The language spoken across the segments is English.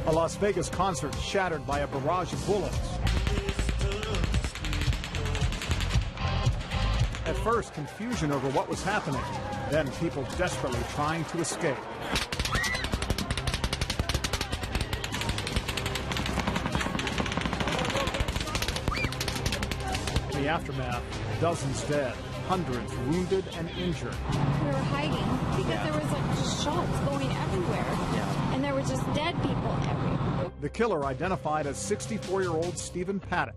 A Las Vegas concert shattered by a barrage of bullets. At first, confusion over what was happening. Then people desperately trying to escape. In the aftermath, dozens dead, hundreds wounded and injured. We were hiding because there was like just shots going everywhere. And there were just dead people everywhere. The killer identified as 64-year-old Stephen Paddock,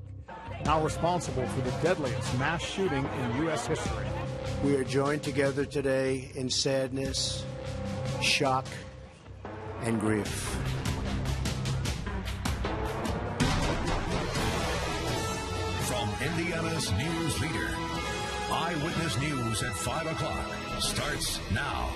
now responsible for the deadliest mass shooting in U.S. history. We are joined together today in sadness, shock, and grief. From Indiana's news leader, Eyewitness News at 5 o'clock starts now.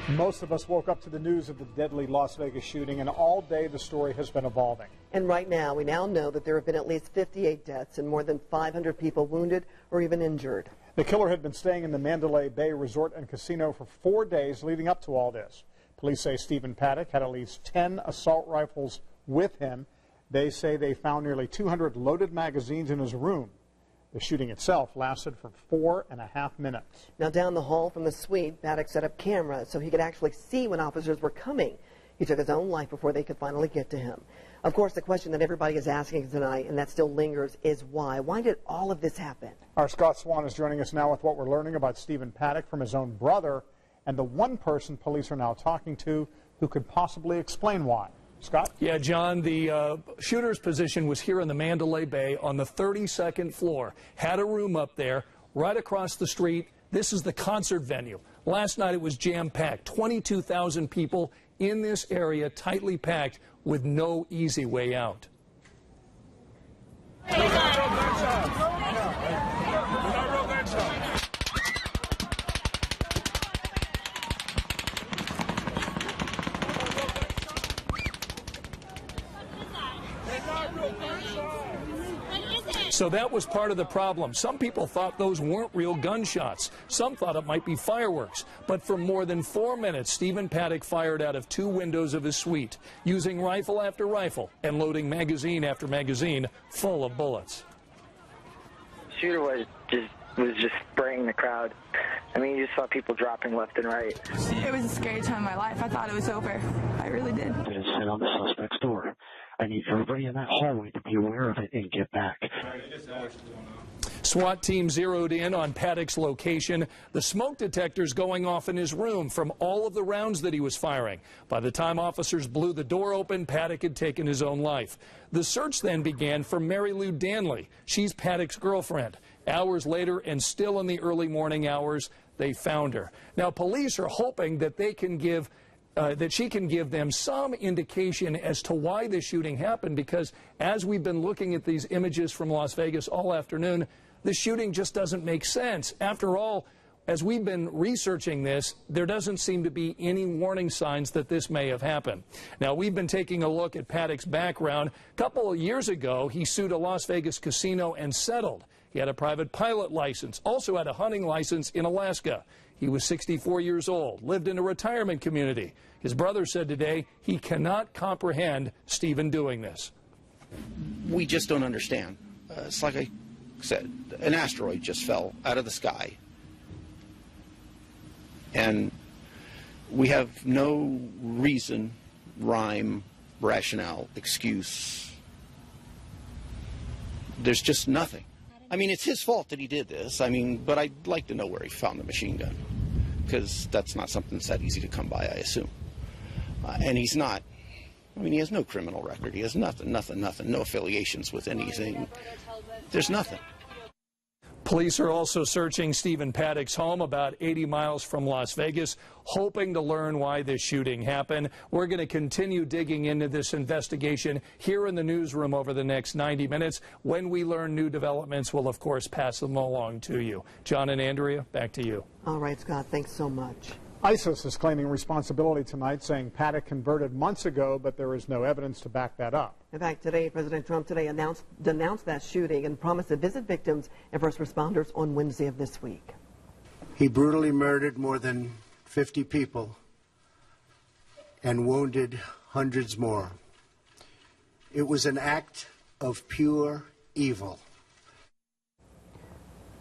Most of us woke up to the news of the deadly Las Vegas shooting, and all day the story has been evolving. And right now, we now know that there have been at least 58 deaths and more than 500 people wounded or even injured. The killer had been staying in the Mandalay Bay Resort and Casino for 4 days leading up to all this. Police say Stephen Paddock had at least 10 assault rifles with him. They say they found nearly 200 loaded magazines in his room. The shooting itself lasted for 4.5 minutes. Now, down the hall from the suite, Paddock set up cameras so he could actually see when officers were coming. He took his own life before they could finally get to him. Of course, the question that everybody is asking tonight, and that still lingers, is why? Why did all of this happen? Our Scott Swan is joining us now with what we're learning about Stephen Paddock from his own brother and the one person police are now talking to who could possibly explain why. Scott? Yeah, John, the shooter's position was here in the Mandalay Bay on the 32nd floor. Had a room up there right across the street. This is the concert venue. Last night it was jam-packed. 22,000 people in this area, tightly packed, with no easy way out. So that was part of the problem. Some people thought those weren't real gunshots. Some thought it might be fireworks. But for more than 4 minutes, Stephen Paddock fired out of 2 windows of his suite, using rifle after rifle and loading magazine after magazine full of bullets. The shooter was just spraying the crowd. I mean, you just saw people dropping left and right. It was a scary time in my life. I thought it was over. I really did. I didn't sit on the suspect's door. I need everybody in that hallway to be aware of it and get back. SWAT team zeroed in on Paddock's location. The smoke detectors going off in his room from all of the rounds that he was firing. By the time officers blew the door open, Paddock had taken his own life. The search then began for Mary Lou Danley. She's Paddock's girlfriend. Hours later, and still in the early morning hours, they found her. Now, police are hoping that they can give that she can give them some indication as to why this shooting happened, because as we've been looking at these images from Las Vegas all afternoon, the shooting just doesn't make sense. After all, as we've been researching this, there doesn't seem to be any warning signs that this may have happened. Now, we've been taking a look at Paddock's background. A couple of years ago, he sued a Las Vegas casino and settled. He had a private pilot license, also had a hunting license in Alaska. He was 64 years old, lived in a retirement community. His brother said today he cannot comprehend Stephen doing this. We just don't understand. It's like I said, an asteroid just fell out of the sky. And we have no reason, rhyme, rationale, excuse. There's just nothing. I mean, it's his fault that he did this. I mean, but I'd like to know where he found the machine gun, because that's not something that's that easy to come by, I assume. And he's not. I mean, he has no criminal record. He has nothing, no affiliations with anything. There's nothing. Police are also searching Stephen Paddock's home about 80 miles from Las Vegas, hoping to learn why this shooting happened. We're going to continue digging into this investigation here in the newsroom over the next 90 minutes. When we learn new developments, we'll, of course, pass them along to you. John and Andrea, back to you. All right, Scott, thanks so much. ISIS is claiming responsibility tonight, saying Paddock converted months ago, but there is no evidence to back that up. In fact, today, President Trump denounced that shooting and promised to visit victims and first responders on Wednesday of this week. He brutally murdered more than 50 people and wounded hundreds more. It was an act of pure evil.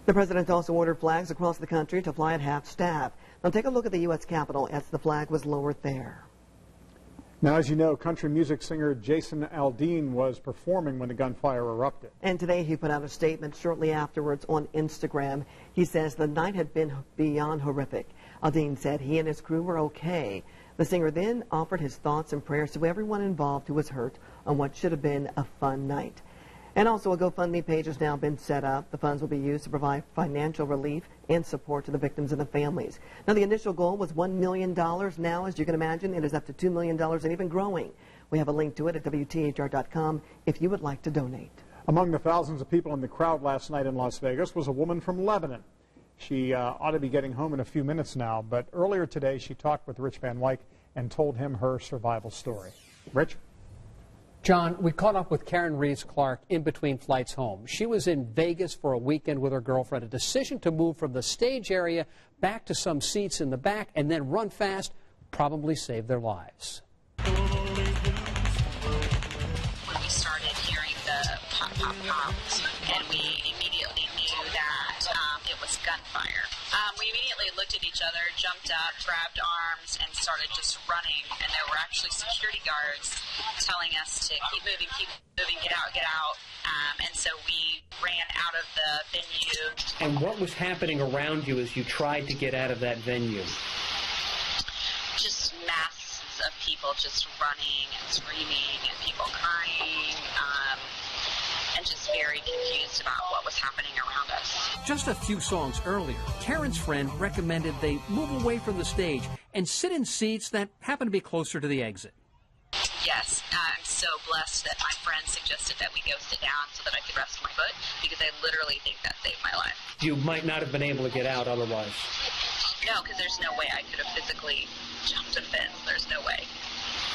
The president also ordered flags across the country to fly at half-staff. Now take a look at the U.S. Capitol as the flag was lowered there. Now, as you know, country music singer Jason Aldean was performing when the gunfire erupted. And today he put out a statement shortly afterwards on Instagram. He says the night had been beyond horrific. Aldean said he and his crew were okay. The singer then offered his thoughts and prayers to everyone involved who was hurt on what should have been a fun night. And also a GoFundMe page has now been set up. The funds will be used to provide financial relief and support to the victims and the families. Now, the initial goal was $1 million. Now, as you can imagine, it is up to $2 million and even growing. We have a link to it at WTHR.com if you would like to donate. Among the thousands of people in the crowd last night in Las Vegas was a woman from Lebanon. She ought to be getting home in a few minutes now, but earlier today she talked with Rich Van Wyk and told him her survival story. Rich? John, we caught up with Karen Reeves-Clark in between flights home. She was in Vegas for a weekend with her girlfriend. A decision to move from the stage area back to some seats in the back and then run fast probably saved their lives. When we started hearing the pop, pop, pop, and we immediately knew that it was gunfire. We immediately looked at each other, jumped up, grabbed arms, and started just running. And there were actually security guards telling us to keep moving, get out, get out. And so we ran out of the venue. And what was happening around you as you tried to get out of that venue? Just masses of people just running and screaming and people crying. And just very confused about what was happening around us. Just a few songs earlier, Karen's friend recommended they move away from the stage and sit in seats that happen to be closer to the exit. Yes, I'm so blessed that my friend suggested that we go sit down so that I could rest my foot, because I literally think that saved my life. You might not have been able to get out otherwise. No, because there's no way I could have physically jumped a fence. There's no way.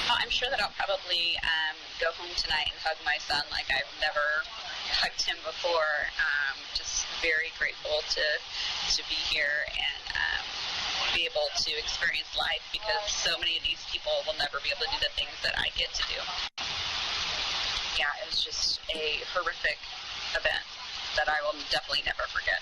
I'm sure that I'll probably go home tonight and hug my son like I've never hugged him before. Just very grateful to be here and be able to experience life, because so many of these people will never be able to do the things that I get to do. Yeah, it was just a horrific event that I will definitely never forget.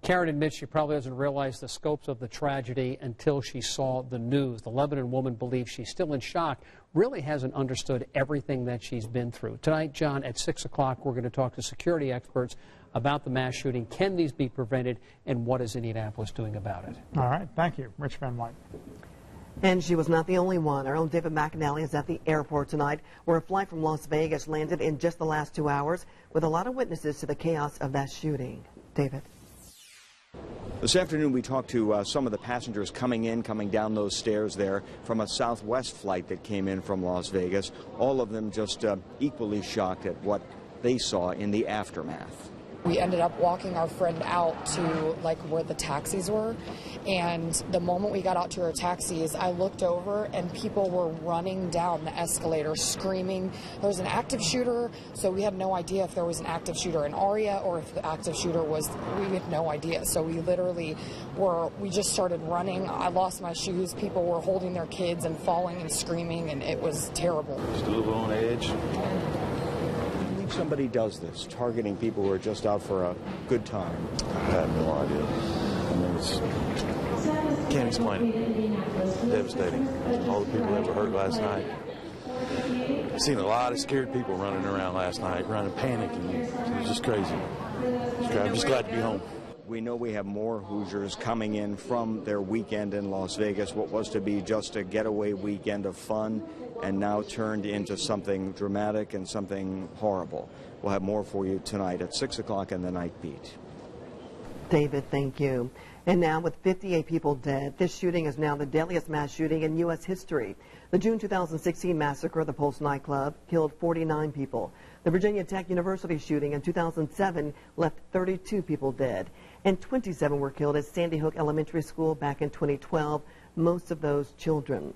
Karen admits she probably doesn't realize the scopes of the tragedy until she saw the news. The Lebanon woman believes she's still in shock, really hasn't understood everything that she's been through. Tonight, John, at 6 o'clock, we're going to talk to security experts about the mass shooting. Can these be prevented, and what is Indianapolis doing about it? All right. Thank you, Rich Van Wyk. And she was not the only one. Our own David McAnally is at the airport tonight, where a flight from Las Vegas landed in just the last 2 hours, with a lot of witnesses to the chaos of that shooting. David. This afternoon we talked to some of the passengers coming down those stairs there from a Southwest flight that came in from Las Vegas. All of them just equally shocked at what they saw in the aftermath. We ended up walking our friend out to where the taxis were, and the moment we got out to our taxis, I looked over and people were running down the escalator screaming. There was an active shooter, so we had no idea if there was an active shooter in Aria or if the active shooter was, we had no idea. So we literally we just started running. I lost my shoes. People were holding their kids and falling and screaming, and it was terrible. Just a little on edge. Somebody does this, targeting people who are just out for a good time. I have no idea. I mean, can't explain it. Devastating. All the people that were hurt last night. I've seen a lot of scared people running around last night, running, panicking. It was just crazy. I'm just glad to be home. We know we have more Hoosiers coming in from their weekend in Las Vegas, what was to be just a getaway weekend of fun, and now turned into something dramatic and something horrible. We'll have more for you tonight at 6 o'clock in the Night Beat. David, thank you. And now, with 58 people dead, this shooting is now the deadliest mass shooting in U.S. history. The June 2016 massacre of the Pulse nightclub killed 49 people. The Virginia Tech University shooting in 2007 left 32 people dead, and 27 were killed at Sandy Hook Elementary School back in 2012, most of those children.